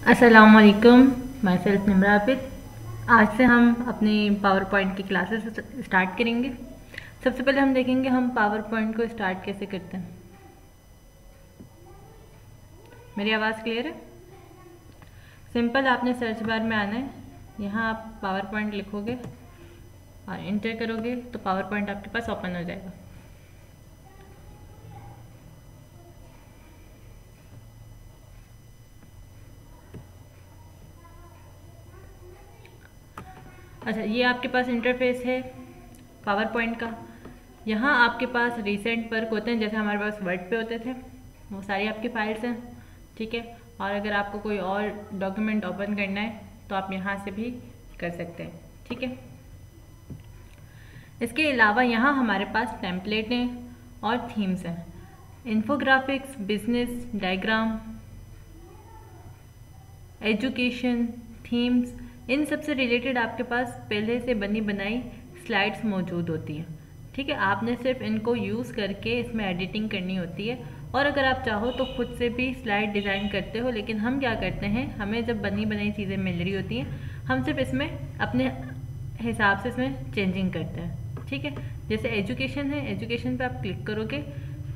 अस्सलामुअलैकुम, my self Nimra Abid. आज से हम अपनी पावर पॉइंट की क्लासेस स्टार्ट करेंगे। सबसे पहले हम देखेंगे हम पावर पॉइंट को स्टार्ट कैसे करते हैं। मेरी आवाज़ क्लियर है? सिंपल, आपने सर्च बार में आना है, यहाँ आप पावर पॉइंट लिखोगे और इंटर करोगे तो पावर पॉइंट आपके पास ओपन हो जाएगा। अच्छा, ये आपके पास इंटरफेस है पावर पॉइंट का। यहाँ आपके पास रिसेंट वर्क होते हैं, जैसे हमारे पास वर्ड पे होते थे, वो सारी आपकी फाइल्स हैं, ठीक है। और अगर आपको कोई और डॉक्यूमेंट ओपन करना है तो आप यहाँ से भी कर सकते हैं, ठीक है। इसके अलावा यहाँ हमारे पास टेम्पलेट हैं और थीम्स हैं, infographics, business diagram, education, themes, इन सब से रिलेटेड आपके पास पहले से बनी बनाई स्लाइड्स मौजूद होती हैं, ठीक है। आपने सिर्फ इनको यूज़ करके इसमें एडिटिंग करनी होती है, और अगर आप चाहो तो खुद से भी स्लाइड डिज़ाइन करते हो। लेकिन हम क्या करते हैं, हमें जब बनी बनाई चीज़ें मिल रही होती हैं, हम सिर्फ इसमें अपने हिसाब से इसमें चेंजिंग करते हैं, ठीक है। जैसे एजुकेशन है, एजुकेशन पे आप क्लिक करोगे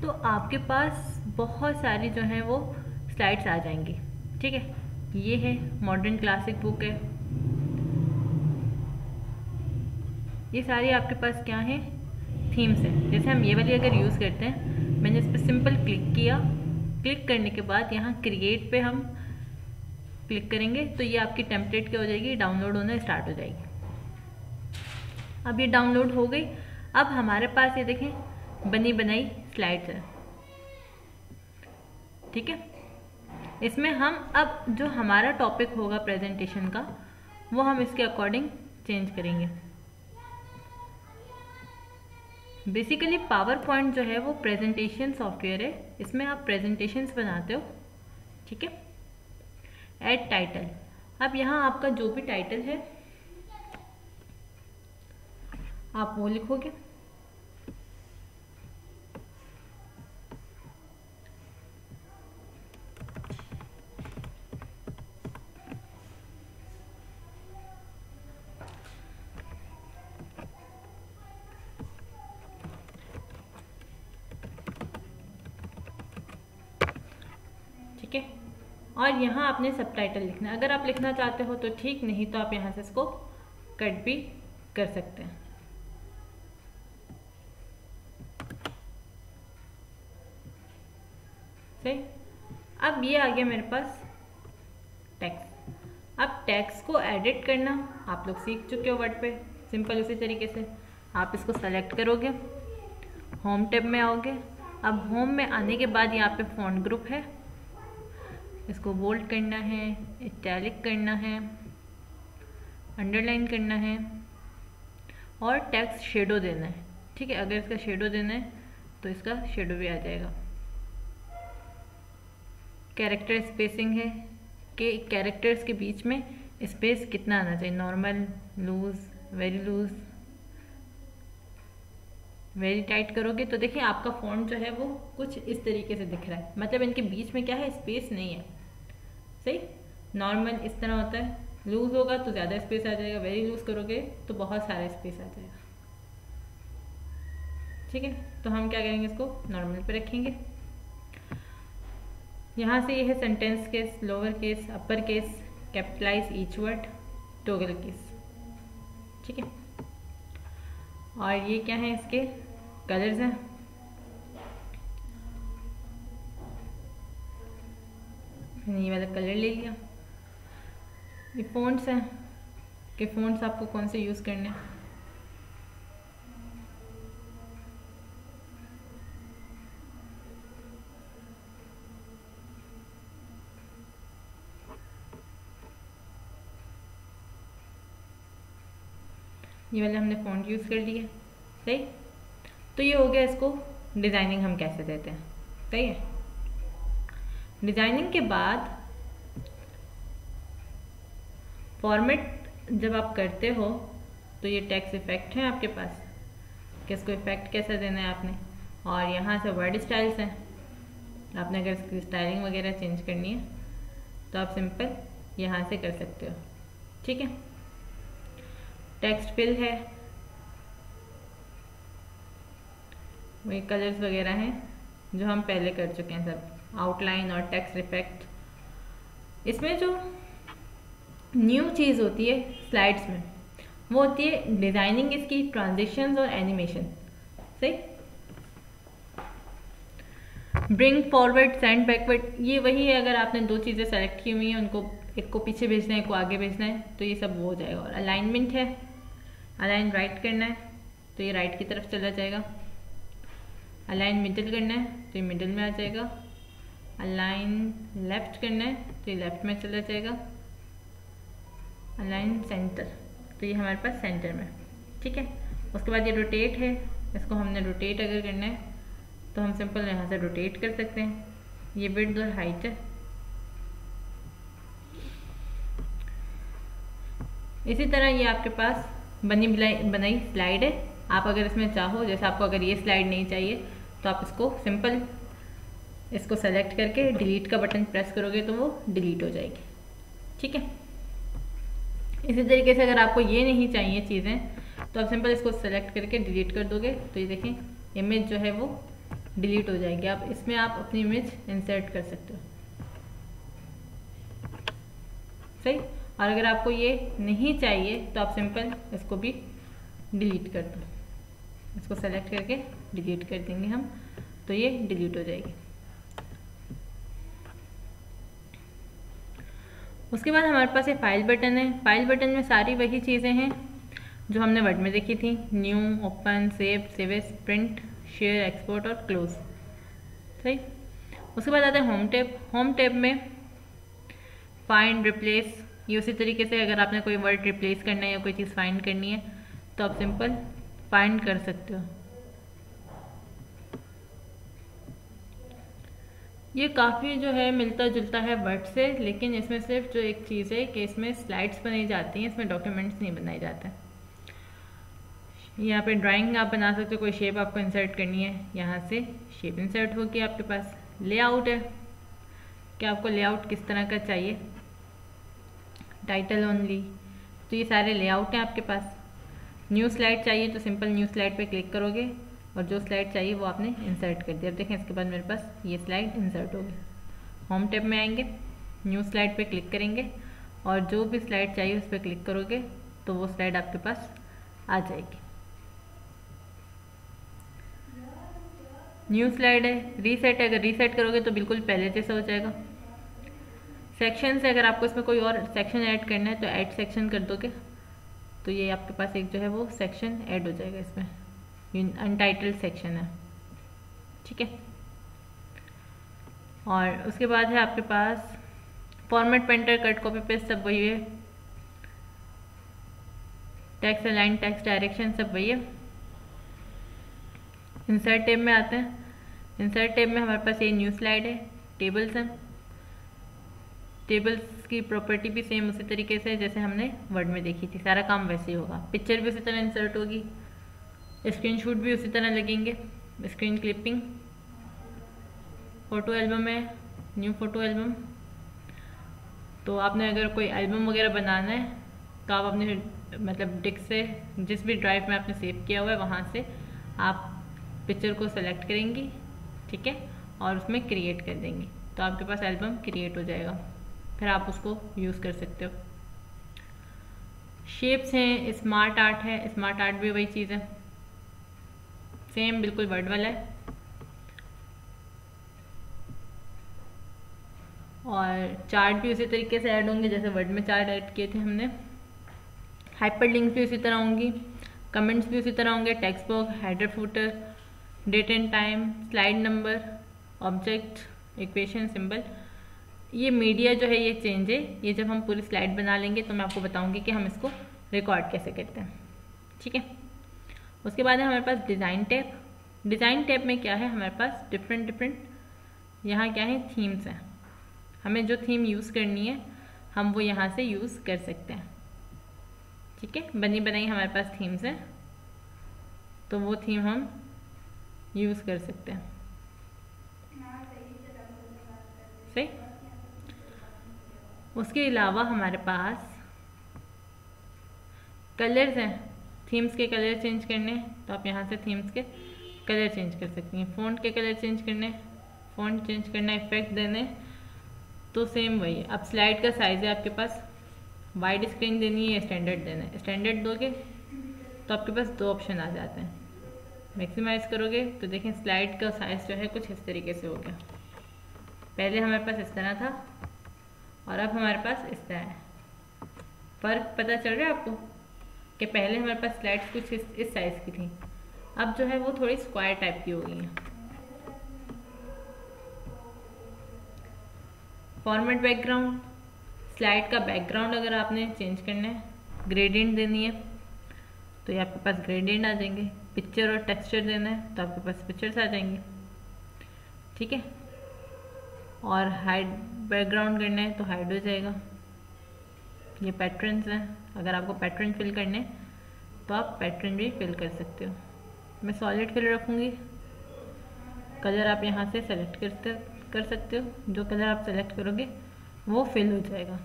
तो आपके पास बहुत सारी जो हैं वो स्लाइड्स आ जाएंगी, ठीक है। ये है मॉडर्न क्लासिक बुक है, ये सारी आपके पास क्या है, थीम्स है। जैसे हम ये वाली अगर यूज़ करते हैं, मैंने इस पर सिंपल क्लिक किया, क्लिक करने के बाद यहाँ क्रिएट पे हम क्लिक करेंगे तो ये आपकी टेम्पलेट क्या हो जाएगी, डाउनलोड होना स्टार्ट हो जाएगी। अब ये डाउनलोड हो गई। अब हमारे पास ये देखें बनी बनाई स्लाइड्स है, ठीक है। इसमें हम अब जो हमारा टॉपिक होगा प्रेजेंटेशन का, वो हम इसके अकॉर्डिंग चेंज करेंगे। बेसिकली पावर पॉइंट जो है वो प्रेजेंटेशन सॉफ्टवेयर है, इसमें आप प्रेजेंटेशंस बनाते हो, ठीक है। ऐड टाइटल, अब यहाँ आपका जो भी टाइटल है आप वो लिखोगे। ठीक है, और यहाँ आपने सबटाइटल लिखना है। अगर आप लिखना चाहते हो तो ठीक, नहीं तो आप यहाँ से इसको कट भी कर सकते हैं। सही। अब ये आ गया मेरे पास टेक्स्ट। अब टेक्स्ट को एडिट करना आप लोग सीख चुके हो वर्ड पे। सिंपल उसी तरीके से आप इसको सेलेक्ट करोगे, होम टैब में आओगे। अब होम में आने के बाद यहाँ पे फॉन्ट ग्रुप है, इसको बोल्ड करना है, इटैलिक करना है, अंडरलाइन करना है और टेक्स्ट शेडो देना है, ठीक है। अगर इसका शेडो देना है तो इसका शेडो भी आ जाएगा। कैरेक्टर स्पेसिंग है कि कैरेक्टर्स के बीच में स्पेस कितना आना चाहिए, नॉर्मल, लूज, वेरी टाइट करोगे तो देखिए आपका फॉन्ट जो है वो कुछ इस तरीके से दिख रहा है, मतलब इनके बीच में क्या है, स्पेस नहीं है। सही। नॉर्मल इस तरह होता है, लूज होगा तो ज़्यादा स्पेस आ जाएगा, वेरी लूज करोगे तो बहुत सारा स्पेस आ जाएगा, ठीक है। तो हम क्या करेंगे, इसको नॉर्मल पे रखेंगे। यहाँ से ये है sentence case, lower case, upper case, capitalise each word, toggle case, ठीक है। और ये क्या है, इसके कलर्स हैं। मैंने ये वाला कलर ले लिया। ये फ़ॉन्ट्स हैं कि फ़ॉन्ट्स आपको कौन से यूज़ करने हैं। ये वाले हमने फ़ॉन्ट यूज़ कर लिए, सही। तो ये हो गया, इसको डिज़ाइनिंग हम कैसे देते हैं, सही है। डिज़ाइनिंग के बाद फॉर्मेट जब आप करते हो तो ये टेक्स्ट इफेक्ट है आपके पास कि इसको इफेक्ट कैसे देना है आपने, और यहाँ से वर्ड स्टाइल्स हैं। आपने अगर इसकी स्टाइलिंग वगैरह चेंज करनी है तो आप सिंपल यहाँ से कर सकते हो। ठीक है, टेक्स्ट फिल है, वही कलर्स वगैरह हैं जो हम पहले कर चुके हैं सब, आउटलाइन और टेक्स्ट इफेक्ट। इसमें जो न्यू चीज़ होती है स्लाइड्स में वो होती है डिज़ाइनिंग इसकी, ट्रांजिशंस और एनिमेशन। सही, ब्रिंग फॉरवर्ड, सेंड बैकवर्ड, ये वही है। अगर आपने दो चीज़ें सेलेक्ट की हुई हैं, उनको एक को पीछे भेजना है, एक को आगे भेजना है, तो ये सब वो हो जाएगा। और अलाइनमेंट है, अलाइन राइट करना है तो ये राइट की तरफ चला जाएगा, अलाइन मिडिल करना है तो ये मिडिल में आ जाएगा, अलाइन लेफ्ट करना है तो ये लेफ्ट में चला जाएगा, अलाइन सेंटर तो ये हमारे पास सेंटर में। ठीक है, उसके बाद ये रोटेट है, इसको हमने रोटेट अगर करना है तो हम सिंपल यहाँ से रोटेट कर सकते हैं। ये विड्थ और हाइट है। इसी तरह ये आपके पास बनी बनाई स्लाइड है। आप अगर इसमें चाहो, जैसे आपको अगर ये स्लाइड नहीं चाहिए तो आप इसको सिंपल इसको सेलेक्ट करके डिलीट का बटन प्रेस करोगे तो वो डिलीट हो जाएगी। ठीक है, इसी तरीके से अगर आपको ये नहीं चाहिए चीज़ें तो आप सिंपल इसको सेलेक्ट करके डिलीट कर दोगे तो ये देखें इमेज जो है वो डिलीट हो जाएगी। आप इसमें आप अपनी इमेज इंसर्ट कर सकते हो। सही, और अगर आपको ये नहीं चाहिए तो आप सिंपल इसको भी डिलीट कर दो, इसको सेलेक्ट करके डिलीट कर देंगे हम तो ये डिलीट हो जाएगी। उसके बाद हमारे पास ये फाइल बटन है। फाइल बटन में सारी वही चीज़ें हैं जो हमने वर्ड में देखी थी, new, open, save, save as, print, share, export और क्लोज। सही, उसके बाद आता है होम टैब। होम टैब में फाइंड, रिप्लेस, ये उसी तरीके से अगर आपने कोई वर्ड रिप्लेस करना है या कोई चीज़ फाइंड करनी है तो आप सिंपल फाइंड कर सकते हो। ये काफ़ी जो है मिलता जुलता है वर्ड से, लेकिन इसमें सिर्फ जो एक चीज़ है कि इसमें स्लाइड्स बनाई जाती हैं, इसमें डॉक्यूमेंट्स नहीं बनाए जाते हैं। यहाँ पे ड्राइंग आप बना सकते हो, कोई शेप आपको इंसर्ट करनी है, यहाँ से शेप इंसर्ट होगी आपके पास। लेआउट है कि आपको लेआउट किस तरह का चाहिए, टाइटल ओनली, तो ये सारे लेआउट हैं आपके पास। न्यू स्लाइड चाहिए तो सिंपल न्यू स्लाइड पे क्लिक करोगे और जो स्लाइड चाहिए वो आपने इंसर्ट कर दिया। अब देखें इसके बाद मेरे पास ये स्लाइड इंसर्ट हो गई। होम टैब में आएंगे, न्यू स्लाइड पे क्लिक करेंगे और जो भी स्लाइड चाहिए उस पर क्लिक करोगे तो वो स्लाइड आपके पास आ जाएगी। न्यू स्लाइड है, रीसेट है, अगर रीसेट करोगे तो बिल्कुल पहले जैसा हो जाएगा। सेक्शन से अगर आपको इसमें कोई और सेक्शन ऐड करना है तो ऐड सेक्शन कर दोगे तो ये आपके पास एक जो है वो सेक्शन ऐड हो जाएगा। इसमें अनटाइटल्ड सेक्शन है। ठीक है, और उसके बाद है आपके पास format, painter, cut, copy paste, सब वही है। टेक्स्ट अलाइन, टेक्स्ट डायरेक्शन, सब वही है। इंसर्ट टैब में आते हैं। इंसर्ट टैब में हमारे पास ये न्यू स्लाइड है, टेबल्स हैं। टेबल्स की प्रॉपर्टी भी सेम उसी तरीके से जैसे हमने वर्ड में देखी थी, सारा काम वैसे ही होगा। पिक्चर भी उसी तरह इंसर्ट होगी, स्क्रीनशॉट भी उसी तरह लगेंगे, स्क्रीन क्लिपिंग, फोटो एल्बम है, न्यू फोटो एल्बम। तो आपने अगर कोई एल्बम वगैरह बनाना है तो आप अपने मतलब डिस्क से, जिस भी ड्राइव में आपने सेव किया हुआ है वहाँ से आप पिक्चर को सेलेक्ट करेंगी। ठीक है, और उसमें क्रिएट कर देंगी तो आपके पास एल्बम क्रिएट हो जाएगा, फिर आप उसको यूज़ कर सकते हो। शेप्स हैं, स्मार्ट आर्ट है, स्मार्ट आर्ट भी वही चीज़ है, सेम बिल्कुल वर्ड वाला है। और चार्ट भी उसी तरीके से ऐड होंगे जैसे वर्ड में चार्ट ऐड किए थे हमने। हाइपर लिंक्स भी उसी तरह होंगी, कमेंट्स भी उसी तरह होंगे, text box, header, footer, date and time, slide number, object, equation, symbol. ये मीडिया जो है ये चेंज है, ये जब हम पूरी स्लाइड बना लेंगे तो मैं आपको बताऊंगी कि हम इसको रिकॉर्ड कैसे करते हैं। ठीक है, उसके बाद है हमारे पास डिज़ाइन टैब। डिज़ाइन टैब में क्या है, हमारे पास डिफरेंट यहाँ क्या है, थीम्स हैं। हमें जो थीम यूज़ करनी है हम वो यहाँ से यूज़ कर सकते हैं। ठीक है, बनी बनाई हमारे पास थीम्स हैं तो वो थीम हम यूज़ कर सकते हैं। सही, उसके अलावा हमारे पास कलर्स हैं, थीम्स के कलर चेंज करने हैं तो आप यहाँ से थीम्स के कलर चेंज कर सकती हैं। फ़ॉन्ट के कलर चेंज करने, फ़ॉन्ट चेंज करना, इफेक्ट देने, तो सेम वही है। अब स्लाइड का साइज़ है आपके पास, वाइड स्क्रीन देनी है या स्टैंडर्ड देना है। स्टैंडर्ड दोगे तो आपके पास दो ऑप्शन आ जाते हैं। मैक्सिमाइज करोगे तो देखें स्लाइड का साइज़ जो है कुछ इस तरीके से हो गया। पहले हमारे पास इस तरह था और अब हमारे पास इस तरह है। फ़र्क पता चल रहा है आपको कि पहले हमारे पास स्लाइड्स कुछ इस साइज़ की थी, अब जो है वो थोड़ी स्क्वायर टाइप की हो गई हैं। फॉर्मेट बैकग्राउंड, स्लाइड का बैकग्राउंड अगर आपने चेंज करना है, ग्रेडियंट देनी है तो ये आपके पास ग्रेडियंट आ जाएंगे। पिक्चर और टेक्सचर देना है तो आपके पास पिक्चर्स आ जाएंगे, ठीक है। और हाइड बैकग्राउंड करना है तो हाइड हो जाएगा। ये पैटर्न्स हैं, अगर आपको पैटर्न फिल करने हैं तो आप पैटर्न भी फिल कर सकते हो। मैं सॉलिड फिल रखूँगी। कलर आप यहाँ से सेलेक्ट कर सकते हो, जो कलर आप सेलेक्ट करोगे वो फिल हो जाएगा।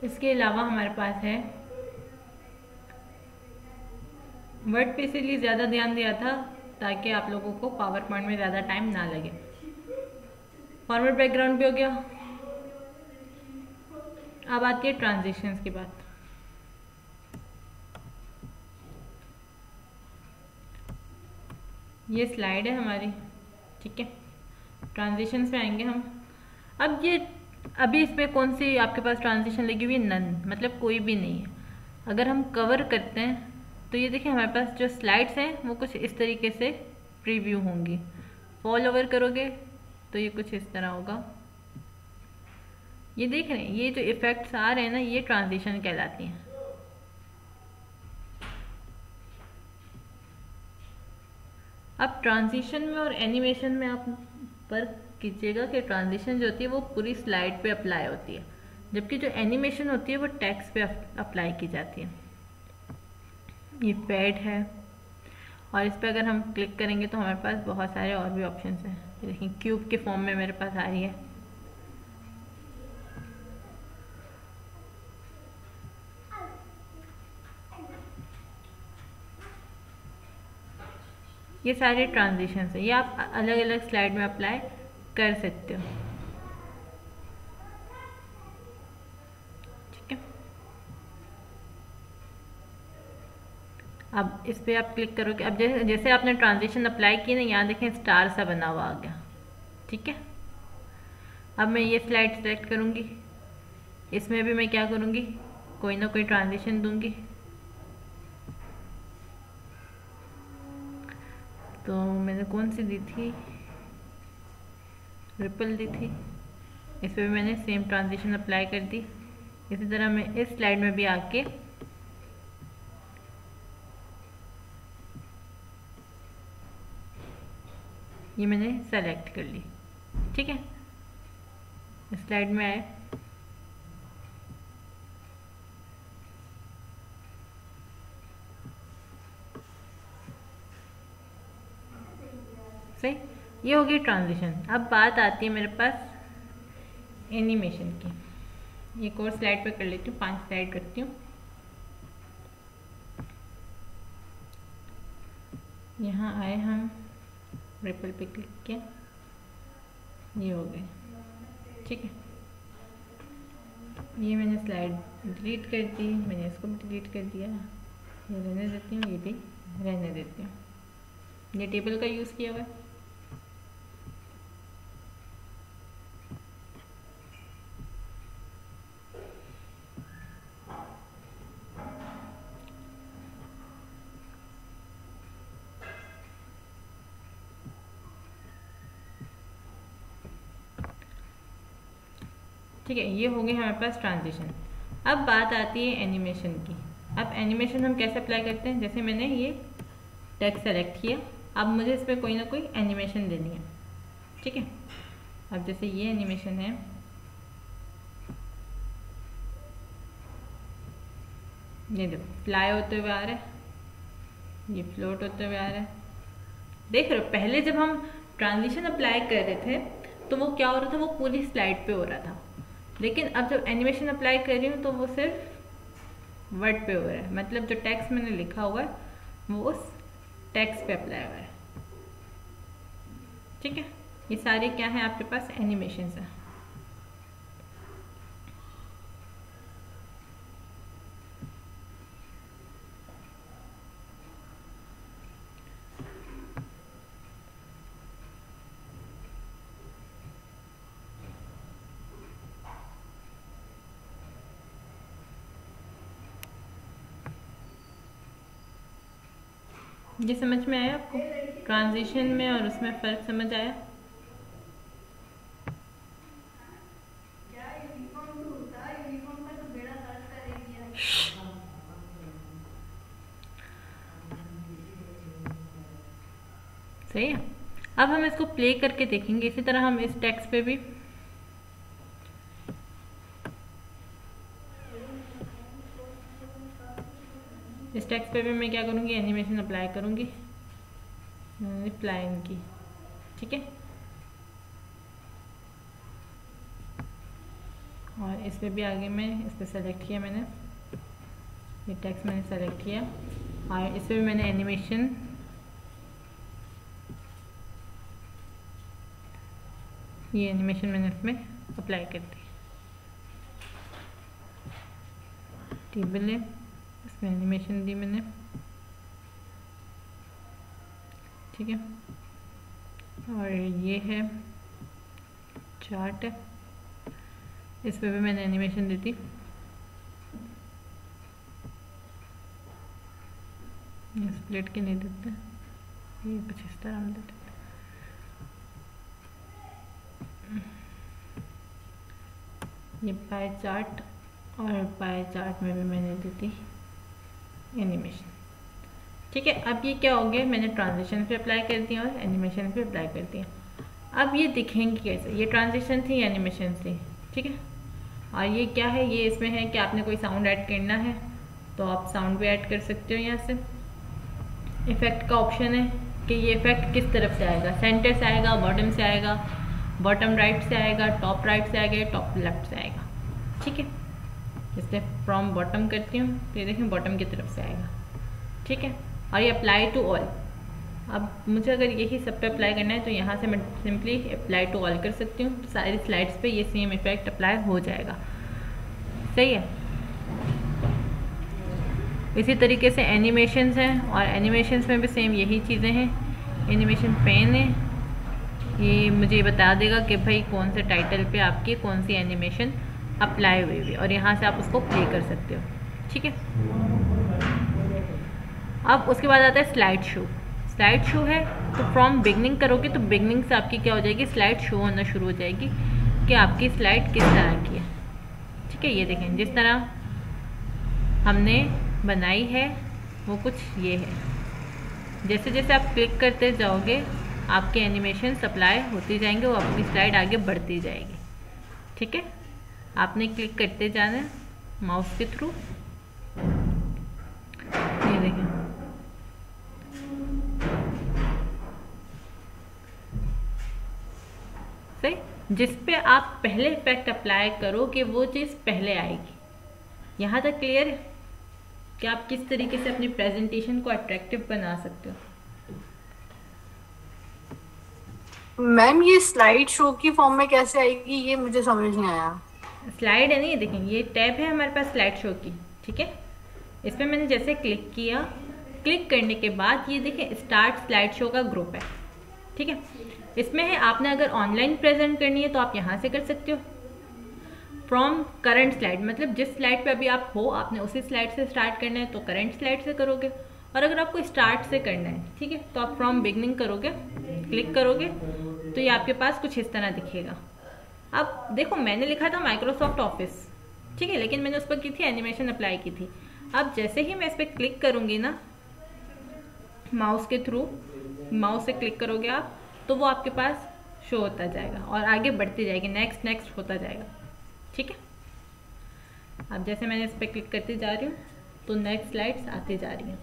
इसके अलावा हमारे पास है वर्ड पे, इसीलिए ज़्यादा ध्यान दिया था ताकि आप लोगों को पावर पॉइंट में ज़्यादा टाइम ना लगे। फॉर्मेट बैकग्राउंड भी हो गया। अब आती है ट्रांजिशंस की बात। ये स्लाइड है हमारी, ठीक है। ट्रांजिशंस पे आएंगे हम। अब ये अभी इसमें कौन सी आपके पास ट्रांजिशन लगी हुई है? नन, मतलब कोई भी नहीं है। अगर हम कवर करते हैं तो ये देखिए हमारे पास जो स्लाइड्स हैं वो कुछ इस तरीके से प्रीव्यू होंगी। फॉल ओवर करोगे तो ये कुछ इस तरह होगा। ये देख रहे हैं, ये जो इफेक्ट्स आ रहे हैं ना, ये ट्रांजिशन कहलाती हैं। अब ट्रांजिशन में और एनिमेशन में आप फर्क कीजिएगा कि ट्रांजिशन जो होती है वो पूरी स्लाइड पे अप्लाई होती है, जबकि जो एनिमेशन होती है वो टेक्स्ट पे अप्लाई की जाती है। ये पैड है और इस पर अगर हम क्लिक करेंगे तो हमारे पास बहुत सारे और भी ऑप्शंस हैं। देखिए क्यूब के फॉर्म में मेरे पास आ रही है। ये सारे ट्रांजिशंस हैं, ये आप अलग अलग स्लाइड में अप्लाई कर सकते हो, ठीक है। अब इस पर आप क्लिक करोगे, अब जैसे आपने ट्रांजिशन अप्लाई की ना, यहाँ देखें स्टार सा बना हुआ आ गया, ठीक है। अब मैं ये स्लाइड सेलेक्ट करूँगी, इसमें भी मैं क्या करूँगी, कोई ना कोई ट्रांजिशन दूंगी। तो मैंने कौन सी दी थी, रिपल दी थी, इस पर भी मैंने सेम ट्रांजिशन अप्लाई कर दी। इसी तरह मैं इस स्लाइड में भी आके ये मैंने सेलेक्ट कर ली, ठीक है। स्लाइड में आए, सही, ये हो गई ट्रांजिशन। अब बात आती है मेरे पास एनिमेशन की। एक और स्लाइड पे कर लेती हूँ, 5 स्लाइड करती हूँ। यहाँ आए हम, रिपल पे क्लिक किया, ये हो गए, ठीक है। ये मैंने स्लाइड डिलीट कर दी, मैंने इसको भी डिलीट कर दिया। ये रहने देती हूँ, ये भी रहने देती हूँ। ये टेबल का यूज़ किया हुआ है। ठीक है, ये हो गए हमारे पास ट्रांजिशन। अब बात आती है एनिमेशन की। अब एनिमेशन हम कैसे अप्लाई करते हैं, जैसे मैंने ये टेक्स्ट सेलेक्ट किया, अब मुझे इस पर कोई ना कोई एनिमेशन देनी है, ठीक है। अब जैसे ये एनिमेशन है, ये देखो फ्लाई होते हुए आ रहा है, ये फ्लोट होते हुए आ रहा है, देख रहे हो। पहले जब हम ट्रांजिशन अप्लाई कर रहे थे तो वो क्या हो रहा था, वो पूरी स्लाइड पे हो रहा था, लेकिन अब जब एनिमेशन अप्लाई कर रही हूँ तो वो सिर्फ वर्ड पे हो रहा है, मतलब जो टेक्स्ट मैंने लिखा हुआ है वो उस टेक्स्ट पे अप्लाई हो रहा है। ठीक है, ये सारे क्या है आपके पास, एनिमेशन है। ये समझ में आया आपको, ट्रांजिशन में और उसमें फ़र्क समझ आया? सही है। अब हम इसको प्ले करके देखेंगे, इसी तरह हम इस टेक्स्ट पे भी मैं क्या करूँगी, एनिमेशन अप्लाई करूँगी, प्लाइन की। ठीक है, और इस पे भी आगे मैं इस पे सेलेक्ट किया, मैंने ये टेक्स्ट मैंने सेलेक्ट किया, और इस पे भी मैंने एनिमेशन मैंने इसमें अप्लाई कर दी। टेबल है, इसमें एनिमेशन दी मैंने। ठीक है, और ये है चार्ट है, इस पे भी मैंने एनिमेशन दी थी। स्प्लिट के नहीं देते, ये कुछ इस तरह हम देते। ये पाई चार्ट, और पाई चार्ट में भी मैंने दी थी एनिमेशन। ठीक है, अब ये क्या हो गया, मैंने ट्रांजिशन पे अप्लाई कर दिया और एनिमेशन पे अप्लाई कर दिया। अब ये दिखेंगे कैसे, ये ट्रांजिशन थी, एनिमेशन थी। ठीक है, और ये क्या है, ये इसमें है कि आपने कोई साउंड ऐड करना है तो आप साउंड भी ऐड कर सकते हो। यहाँ से इफेक्ट का ऑप्शन है कि ये इफेक्ट किस तरफ से आएगा, सेंटर से आएगा, बॉटम से आएगा, बॉटम राइट से आएगा, टॉप राइट से आएगा, टॉप लेफ्ट से आएगा। ठीक है, इससे फ्रॉम बॉटम करती हूँ तो ये देखें बॉटम की तरफ से आएगा। ठीक है, और ये अप्लाई टू ऑल। अब मुझे अगर यही सब पे अप्लाई करना है तो यहाँ से मैं सिंपली अप्लाई टू ऑल कर सकती हूँ, तो सारी स्लाइड्स पे ये सेम इफेक्ट अप्लाई हो जाएगा। सही है। इसी तरीके से एनिमेशंस हैं, और एनिमेशंस में भी सेम यही चीज़ें हैं। एनिमेशन पेन है, ये मुझे बता देगा कि भाई कौन से टाइटल पे आपकी कौन सी एनिमेशन अप्लाई हुई हुई, और यहाँ से आप उसको प्ले कर सकते हो। ठीक है, अब उसके बाद आता है स्लाइड शो। स्लाइड शो है तो फ्रॉम बिगनिंग करोगे तो बिगनिंग से आपकी क्या हो जाएगी, स्लाइड शो होना शुरू हो जाएगी कि आपकी स्लाइड किस तरह की है। ठीक है, ये देखें जिस तरह हमने बनाई है वो कुछ ये है। जैसे जैसे आप क्लिक करते जाओगे आपके एनिमेशन अप्लाई होती जाएंगे, वो आपकी स्लाइड आगे बढ़ती जाएगी। ठीक है, आपने क्लिक करते जाना है माउस के थ्रू। ये देखें, सही, जिस पे आप पहले इफेक्ट अप्लाई करोगे वो चीज़ पहले आएगी। यहाँ तक क्लियर है कि आप किस तरीके से अपनी प्रेजेंटेशन को अट्रैक्टिव बना सकते हो। मैम ये स्लाइड शो की फॉर्म में कैसे आएगी, ये मुझे समझ नहीं आया। स्लाइड है नहीं, देखें ये टैब है हमारे पास स्लाइड शो की। ठीक है, इस पर मैंने जैसे क्लिक किया, क्लिक करने के बाद ये देखें स्टार्ट स्लाइड शो का ग्रुप है। ठीक है, इसमें है आपने अगर ऑनलाइन प्रेजेंट करनी है तो आप यहाँ से कर सकते हो। फ्रॉम करंट स्लाइड, मतलब जिस स्लाइड पे अभी आप हो आपने उसी स्लाइड से स्टार्ट करना है तो करंट स्लाइड से करोगे, और अगर आपको स्टार्ट से करना है, ठीक है, तो आप फ्रॉम बिगनिंग करोगे, क्लिक करोगे तो ये आपके पास कुछ इस तरह दिखेगा। अब देखो मैंने लिखा था माइक्रोसॉफ्ट ऑफिस, ठीक है, लेकिन मैंने उस पर की थी एनिमेशन अप्लाई की थी। अब जैसे ही मैं इस पर क्लिक करूंगी ना माउस के थ्रू, माउस से क्लिक करोगे आप तो वो आपके पास शो होता जाएगा और आगे बढ़ती जाएगी, नेक्स्ट नेक्स्ट होता जाएगा। ठीक है, अब जैसे मैंने इस पर क्लिक करती जा रही हूँ तो नेक्स्ट स्लाइड्स आती जा रही हैं।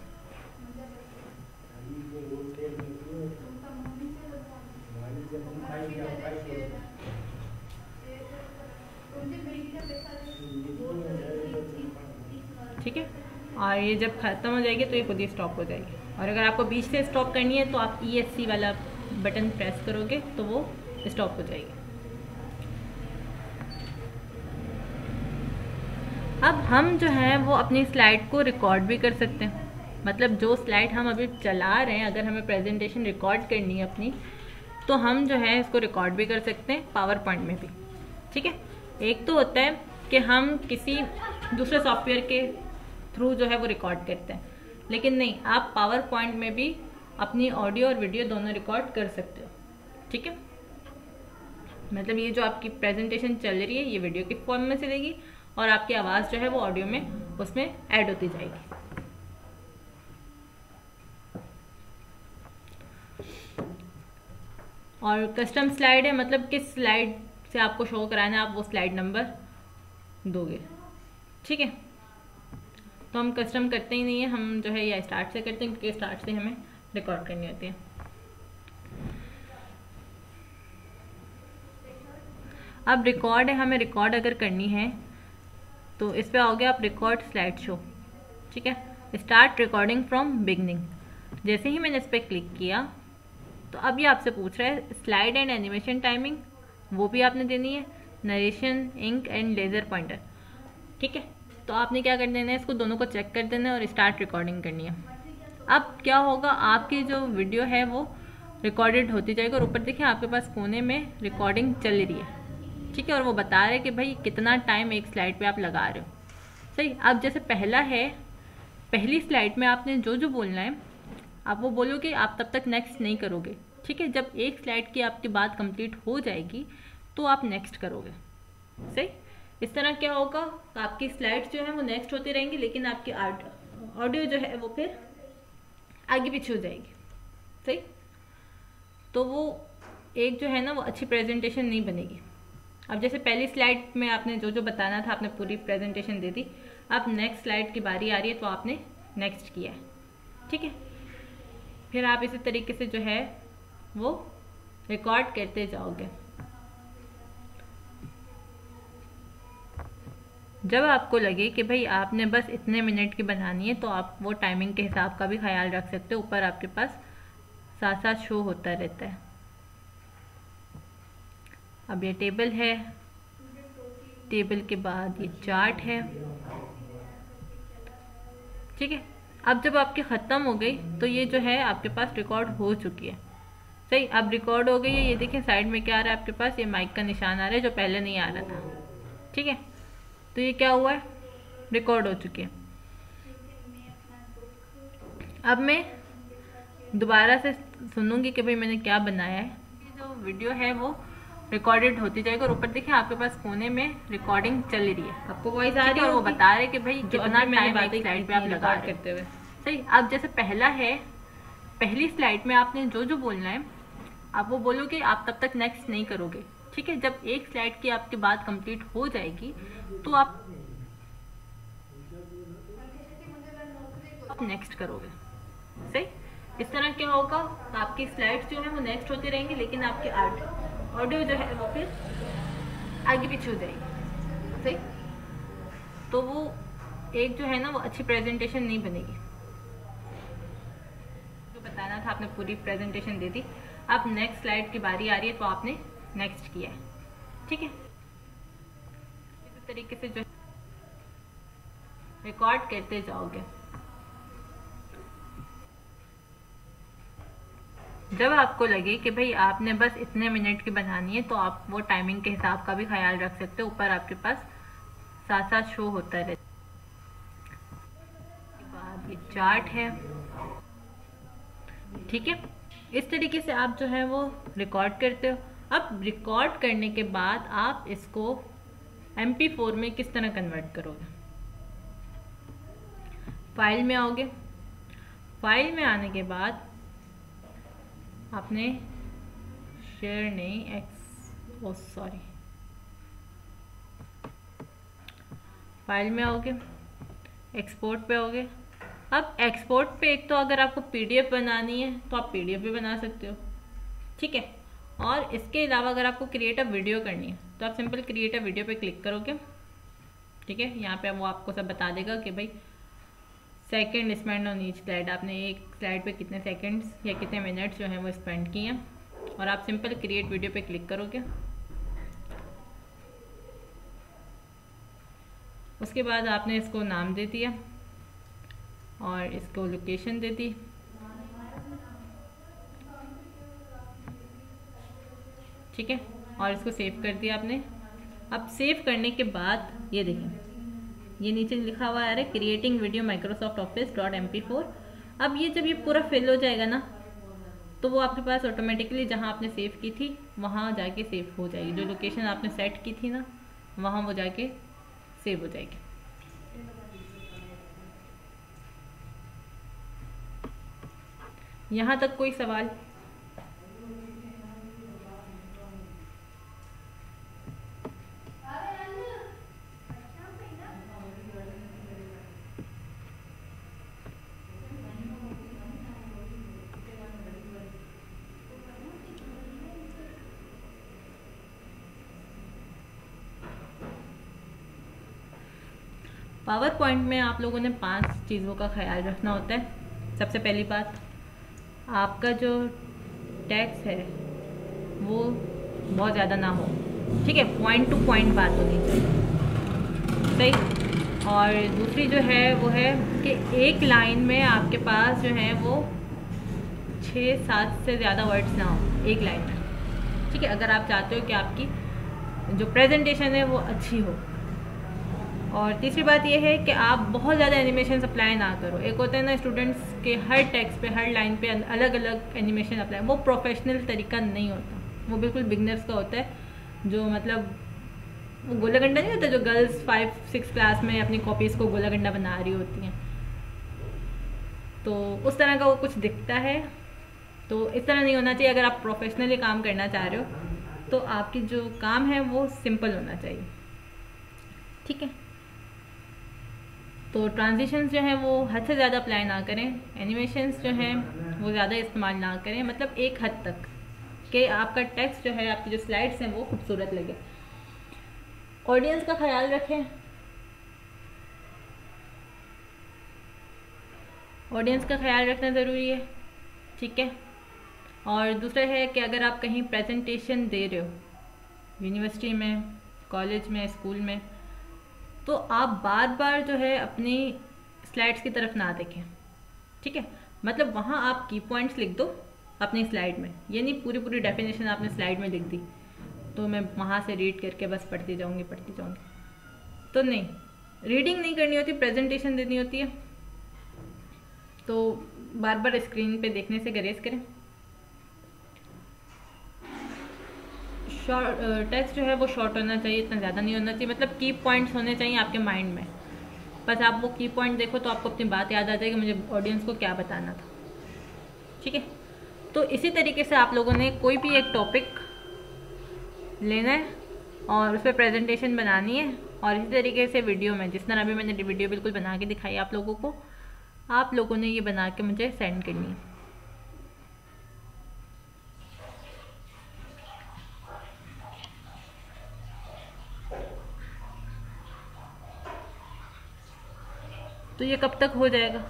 और ये जब ख़त्म हो जाएगी तो ये खुद ही स्टॉप हो जाएगी। और अगर आपको बीच से स्टॉप करनी है तो आप ESC वाला बटन प्रेस करोगे तो वो स्टॉप हो जाएगी। अब हम जो है वो अपनी स्लाइड को रिकॉर्ड भी कर सकते हैं। मतलब जो स्लाइड हम अभी चला रहे हैं, अगर हमें प्रेजेंटेशन रिकॉर्ड करनी है अपनी, तो हम जो है इसको रिकॉर्ड भी कर सकते हैं पावर पॉइंट में भी। ठीक है, एक तो होता है कि हम किसी दूसरे सॉफ्टवेयर के थ्रू जो है वो रिकॉर्ड करते हैं, लेकिन नहीं, आप पावर पॉइंट में भी अपनी ऑडियो और वीडियो दोनों रिकॉर्ड कर सकते हो। ठीक है, मतलब ये जो आपकी प्रेजेंटेशन चल रही है ये वीडियो के फॉर्म में चलेगी और आपकी आवाज़ जो है वो ऑडियो में उसमें ऐड होती जाएगी। और कस्टम स्लाइड है, मतलब किस स्लाइड से आपको शो कराना है आप वो स्लाइड नंबर दोगे। ठीक है, तो हम कस्टम करते ही नहीं है, हम जो है या स्टार्ट से करते हैं, क्योंकि स्टार्ट से हमें रिकॉर्ड करनी होती है। अब रिकॉर्ड है, हमें रिकॉर्ड अगर करनी है तो इस पे आओगे आप रिकॉर्ड स्लाइड शो। ठीक है, स्टार्ट रिकॉर्डिंग फ्रॉम बिगनिंग। जैसे ही मैंने इस पर क्लिक किया तो अब ये आपसे पूछ रहा है स्लाइड एंड एनिमेशन टाइमिंग, वो भी आपने देनी है, narration, ink and laser pointer. ठीक है, तो आपने क्या कर देना है, इसको दोनों को चेक कर देना है और स्टार्ट रिकॉर्डिंग करनी है। अब क्या होगा, आपकी जो वीडियो है वो रिकॉर्डेड होती जाएगी और ऊपर देखिए आपके पास कोने में रिकॉर्डिंग चल रही है। ठीक है, और वो बता रहे हैं कि भाई कितना टाइम एक स्लाइड पे आप लगा रहे हो। सही, अब जैसे पहला है, पहली स्लाइड में आपने जो जो बोलना है आप वो बोलोगे, आप तब तक नेक्स्ट नहीं करोगे। ठीक है, जब एक स्लाइड की आपकी बात कंप्लीट हो जाएगी तो आप नेक्स्ट करोगे। सही, इस तरह क्या होगा, आपकी स्लाइड्स जो है वो नेक्स्ट होती रहेंगी, लेकिन आपकी ऑडियो जो है वो फिर आगे पीछे हो जाएगी। सही, तो वो एक जो है ना वो अच्छी प्रेजेंटेशन नहीं बनेगी। अब जैसे पहली स्लाइड में आपने जो जो बताना था आपने पूरी प्रेजेंटेशन दे दी, अब नेक्स्ट स्लाइड की बारी आ रही है तो आपने नेक्स्ट किया है। ठीक है, फिर आप इसी तरीके से जो है वो रिकॉर्ड करते जाओगे। जब आपको लगे कि भाई आपने बस इतने मिनट की बनानी है तो आप वो टाइमिंग के हिसाब का भी ख्याल रख सकते हो। ऊपर आपके पास साथ साथ शो होता रहता है। अब ये टेबल है, टेबल के बाद ये चार्ट है। ठीक है, अब जब आपकी ख़त्म हो गई तो ये जो है आपके पास रिकॉर्ड हो चुकी है। सही, अब रिकॉर्ड हो गई है। ये देखिए साइड में क्या आ रहा है आपके पास, ये माइक का निशान आ रहा है जो पहले नहीं आ रहा था। ठीक है, तो ये क्या हुआ है, रिकॉर्ड हो चुकी है। अब मैं दोबारा से सुनूंगी कि भाई मैंने क्या बनाया है। जो वीडियो है वो रिकॉर्डेड होती जाएगी और ऊपर देखिए आपके पास कोने में रिकॉर्डिंग चल रही है, आपको वॉइस आ रही है और वो बता रहे कि भाई कितना टाइम एक स्लाइड पे आप लगा करते हुए। सही, अब जैसे पहला है, पहली स्लाइड में आपने जो जो बोलना है आप वो बोलोगे, आप तब तक नेक्स्ट नहीं करोगे। ठीक है, जब एक स्लाइड की आपकी बात कंप्लीट हो जाएगी तो आप नेक्स्ट करोगे। सही, इस तरह क्या होगा, आपकी स्लाइड्स जो है वो नेक्स्ट होती रहेंगी, लेकिन आपकी ऑडियो जो है वो फिर आगे पीछे हो जाएगी। सही, तो वो एक जो है ना वो अच्छी प्रेजेंटेशन नहीं बनेगी। जो बताना था आपने पूरी प्रेजेंटेशन दे दी, अब नेक्स्ट स्लाइड की बारी आ रही है तो आपने नेक्स्ट किया है। ठीक है, इस तरीके से जो रिकॉर्ड करते जाओगे। जब आपको लगे कि भाई आपने बस इतने मिनट की बनानी है तो आप वो टाइमिंग के हिसाब का भी ख्याल रख सकते हो। ऊपर आपके पास साथ साथ शो होता रहता है। बाद ये चार्ट है। ठीक है, इस तरीके से आप जो है वो रिकॉर्ड करते हो। अब रिकॉर्ड करने के बाद आप इसको MP4 में किस तरह कन्वर्ट करोगे। फाइल में आओगे, फाइल में आने के बाद आपने शेयर नहीं सॉरी फाइल में आओगे, एक्सपोर्ट पे आओगे। अब एक्सपोर्ट पे एक तो अगर आपको PDF बनानी है तो आप PDF भी बना सकते हो। ठीक है, और इसके अलावा अगर आपको क्रिएट अ वीडियो करनी है तो आप सिंपल क्रिएट अ वीडियो पे क्लिक करोगे। ठीक है, यहाँ पे वो आपको सब बता देगा कि भाई second spend on each slide, आपने एक स्लाइड पे कितने सेकंड्स या कितने मिनट्स जो हैं वो स्पेंड किए हैं। और आप सिंपल क्रिएट वीडियो पे क्लिक करोगे, उसके बाद आपने इसको नाम दे दिया और इसको लोकेशन दे दी। ठीक है, और इसको सेव कर दिया आपने। अब सेव करने के बाद ये देखें, ये नीचे लिखा हुआ है creating video Microsoft office .mp4। अब ये जब ये पूरा फिल हो जाएगा ना, तो वो आपके पास ऑटोमेटिकली जहाँ आपने सेव की थी वहाँ जाके सेव हो जाएगी। जो लोकेशन आपने सेट की थी ना, वहाँ वो जाके सेव हो जाएगी। यहाँ तक कोई सवाल? पावर पॉइंट में आप लोगों ने 5 चीज़ों का ख्याल रखना होता है। सबसे पहली बात, आपका जो टेक्स्ट है वो बहुत ज़्यादा ना हो, ठीक है, पॉइंट टू पॉइंट बात होनी चाहिए, सही। और दूसरी जो है वो है कि एक लाइन में आपके पास जो है वो 6-7 से ज़्यादा वर्ड्स ना हो एक लाइन में, ठीक है, अगर आप चाहते हो कि आपकी जो प्रेजेंटेशन है वो अच्छी हो। और तीसरी बात ये है कि आप बहुत ज़्यादा एनिमेशन अप्लाई ना करो। एक होता है ना स्टूडेंट्स के हर टेक्स्ट पे, हर लाइन पे अलग अलग एनिमेशन अप्लाई, वो प्रोफेशनल तरीका नहीं होता, वो बिल्कुल बिगनर्स का होता है। जो मतलब वो गोला गंडा नहीं होता, जो गर्ल्स 5-6 क्लास में अपनी कॉपीज़ को गोला गंडा बना रही होती हैं, तो उस तरह का वो कुछ दिखता है। तो इस तरह नहीं होना चाहिए। अगर आप प्रोफेशनली काम करना चाह रहे हो तो आपकी जो काम है वो सिंपल होना चाहिए, ठीक है। तो ट्रांजिशंस जो हैं वो हद से ज़्यादा अप्लाई ना करें, एनिमेशंस जो हैं वो ज़्यादा इस्तेमाल ना करें, मतलब एक हद तक कि आपका टेक्स्ट जो है, आपकी जो स्लाइड्स हैं वो खूबसूरत लगे। ऑडियंस का ख्याल रखें, ऑडियंस का ख्याल रखना ज़रूरी है, ठीक है। और दूसरा है कि अगर आप कहीं प्रेजेंटेशन दे रहे हो यूनिवर्सिटी में, कॉलेज में, स्कूल में, तो आप बार बार जो है अपनी स्लाइड्स की तरफ ना देखें, ठीक है। मतलब वहाँ आप की पॉइंट्स लिख दो अपनी स्लाइड में, ये नहीं पूरी पूरी डेफिनेशन आपने स्लाइड में लिख दी तो मैं वहाँ से रीड करके बस पढ़ती जाऊँगी, तो नहीं, रीडिंग नहीं करनी होती, प्रेजेंटेशन देनी होती है। तो बार बार स्क्रीन पे देखने से गुरेज करें। टेक्स्ट जो है वो शॉर्ट होना चाहिए, इतना ज़्यादा नहीं होना चाहिए, मतलब की पॉइंट्स होने चाहिए आपके माइंड में। बस आप वो की पॉइंट देखो तो आपको अपनी बात याद आ जाएगी, मुझे ऑडियंस को क्या बताना था, ठीक है। तो इसी तरीके से आप लोगों ने कोई भी एक टॉपिक लेना है और उस पर प्रेजेंटेशन बनानी है, और इसी तरीके से वीडियो में, जिस तरह अभी मैंने वीडियो बिल्कुल बना के दिखाई आप लोगों को, आप लोगों ने ये बना के मुझे सेंड करनी है। तो ये कब तक हो जाएगा?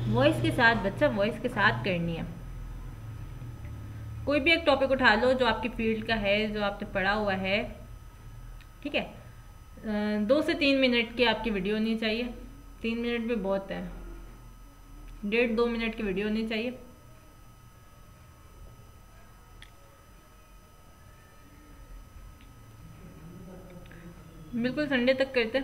वॉइस के साथ बच्चा, वॉइस के साथ करनी है। कोई भी एक टॉपिक उठा लो जो आपकी फील्ड का है, जो आपने पढ़ा हुआ है, ठीक है। 2 से 3 मिनट की आपकी वीडियो होनी चाहिए, 3 मिनट भी बहुत है, 1.5-2 मिनट की वीडियो होनी चाहिए। बिल्कुल संडे तक करते,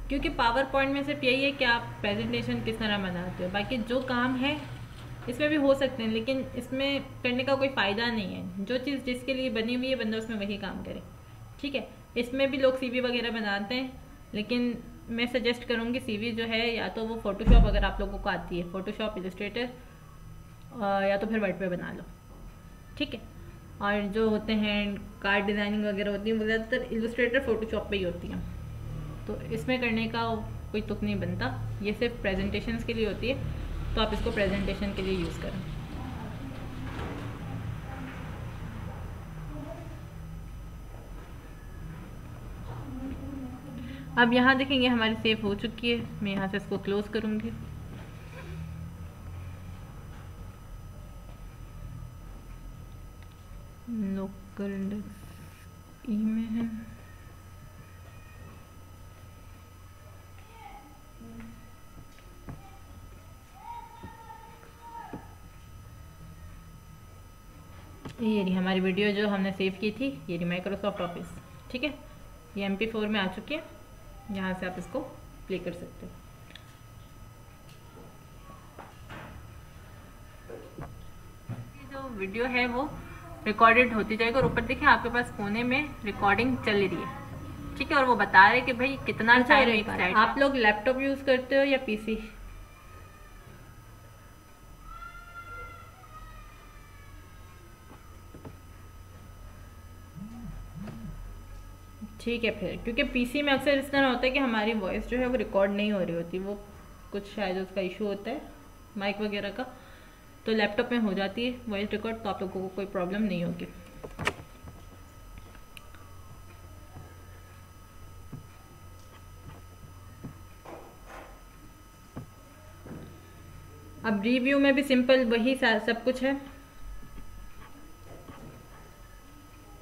क्योंकि पावर पॉइंट में सिर्फ यही है कि आप प्रेजेंटेशन किस तरह बनाते हो। बाकी जो काम है इसमें भी हो सकते हैं, लेकिन इसमें करने का कोई फ़ायदा नहीं है। जो चीज़ जिसके लिए बनी हुई है बंदा उसमें वही काम करे, ठीक है। इसमें भी लोग CV वगैरह बनाते हैं, लेकिन मैं सजेस्ट करूँगी CV जो है, या तो वो फ़ोटोशॉप अगर आप लोगों को आती है, फ़ोटोशॉप, इलस्ट्रेटर, या तो फिर वर्ड पे बना लो, ठीक है। और जो होते हैं कार्ड डिज़ाइनिंग वगैरह होती है वो ज़्यादातर इलस्ट्रेटर, फ़ोटोशॉप पे ही होती हैं। तो इसमें करने का कोई तुक नहीं बनता, ये सिर्फ प्रेजेंटेशंस के लिए होती है, तो आप इसको प्रेजेंटेशन के लिए यूज़ करें। अब यहाँ देखेंगे हमारी सेव हो चुकी है, मैं यहाँ से इसको क्लोज करूँगी। लोकल ई में है, ये रही हमारी वीडियो जो हमने सेव की थी, ये रही माइक्रोसॉफ्ट ऑफिस। ठीक है, ये MP4 में आ चुकी है, यहाँ से आप इसको प्ले कर सकते हो। जो वीडियो है वो रिकॉर्डेड होती जाएगी और ऊपर देखिए आपके पास कोने में रिकॉर्डिंग चल रही है। ठीक है, और वो बता रहे कि भाई कितना टाइम एक साइड। आप लोग लैपटॉप यूज करते हो या PC? ठीक है, फिर क्योंकि PC में अक्सर इस तरह होता है कि हमारी वॉइस जो है वो रिकॉर्ड नहीं हो रही होती, वो कुछ शायद उसका इशू होता है माइक वगैरह का, तो लैपटॉप में हो जाती है वॉइस रिकॉर्ड, तो आप लोगों को कोई प्रॉब्लम नहीं होगी। अब रिव्यू में भी सिंपल वही सब कुछ है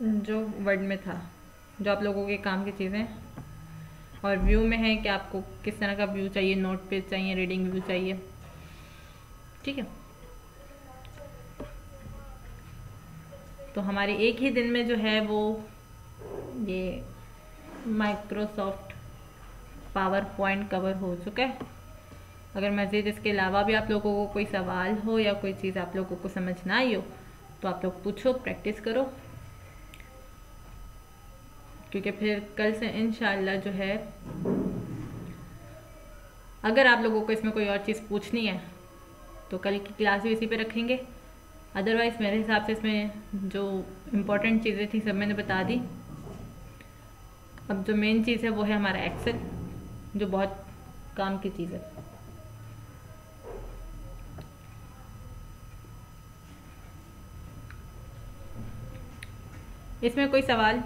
जो वर्ड में था, जो आप लोगों के काम की चीज़ें। और व्यू में है कि आपको किस तरह का व्यू चाहिए, नोट पेज चाहिए, रीडिंग व्यू चाहिए। ठीक है, तो हमारे एक ही दिन में जो है वो ये माइक्रोसॉफ्ट पावर पॉइंट कवर हो चुका है। अगर मज़ीद इसके अलावा भी आप लोगों को कोई सवाल हो या कोई चीज़ आप लोगों को समझ ना आई हो तो आप लोग पूछो, प्रैक्टिस करो, क्योंकि फिर कल से इंशाल्लाह जो है, अगर आप लोगों को इसमें कोई और चीज़ पूछनी है तो कल की क्लास भी इसी पे रखेंगे। अदरवाइज़ मेरे हिसाब से इसमें जो इम्पोर्टेंट चीज़ें थी सब मैंने बता दी। अब जो मेन चीज़ है वो है हमारा एक्सेल, जो बहुत काम की चीज़ है। इसमें कोई सवाल?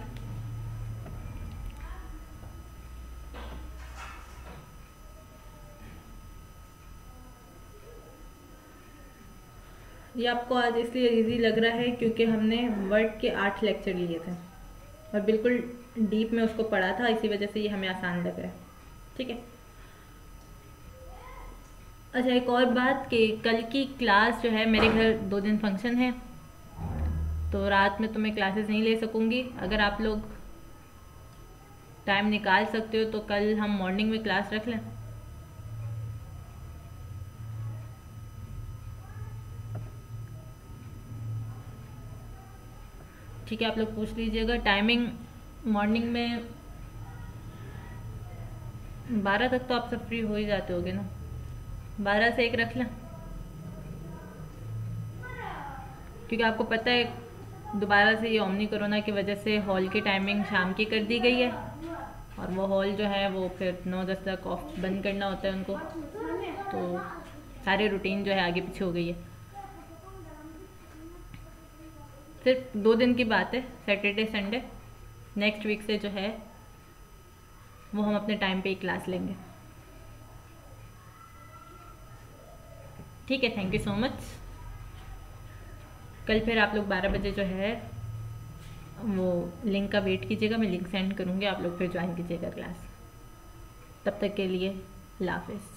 ये आपको आज इसलिए इजी लग रहा है क्योंकि हमने वर्ड के 8 लेक्चर लिए थे और बिल्कुल डीप में उसको पढ़ा था, इसी वजह से ये हमें आसान लग रहा है। ठीक है, अच्छा एक और बात कि कल की क्लास जो है, मेरे घर 2 दिन फंक्शन है तो रात में तो मैं क्लासेस नहीं ले सकूंगी। अगर आप लोग टाइम निकाल सकते हो तो कल हम मॉर्निंग में क्लास रख लें। ठीक है, आप लोग पूछ लीजिएगा। टाइमिंग मॉर्निंग में 12 तक तो आप सब फ्री हो ही जाते होगे ना, 12 से 1 रख लें, क्योंकि आपको पता है दोबारा से ये ओमनी कोरोना की वजह से हॉल की टाइमिंग शाम की कर दी गई है और वो हॉल जो है वो फिर 9-10 तक ऑफ बंद करना होता है उनको, तो सारे रूटीन जो है आगे पीछे हो गई है। सिर्फ 2 दिन की बात है, सैटरडे संडे। नेक्स्ट वीक से जो है वो हम अपने टाइम पे ही क्लास लेंगे। ठीक है, थैंक यू सो मच। कल फिर आप लोग 12 बजे जो है वो लिंक का वेट कीजिएगा, मैं लिंक सेंड करूँगी, आप लोग फिर ज्वाइन कीजिएगा क्लास। तब तक के लिए अल्लाह हाफिज़।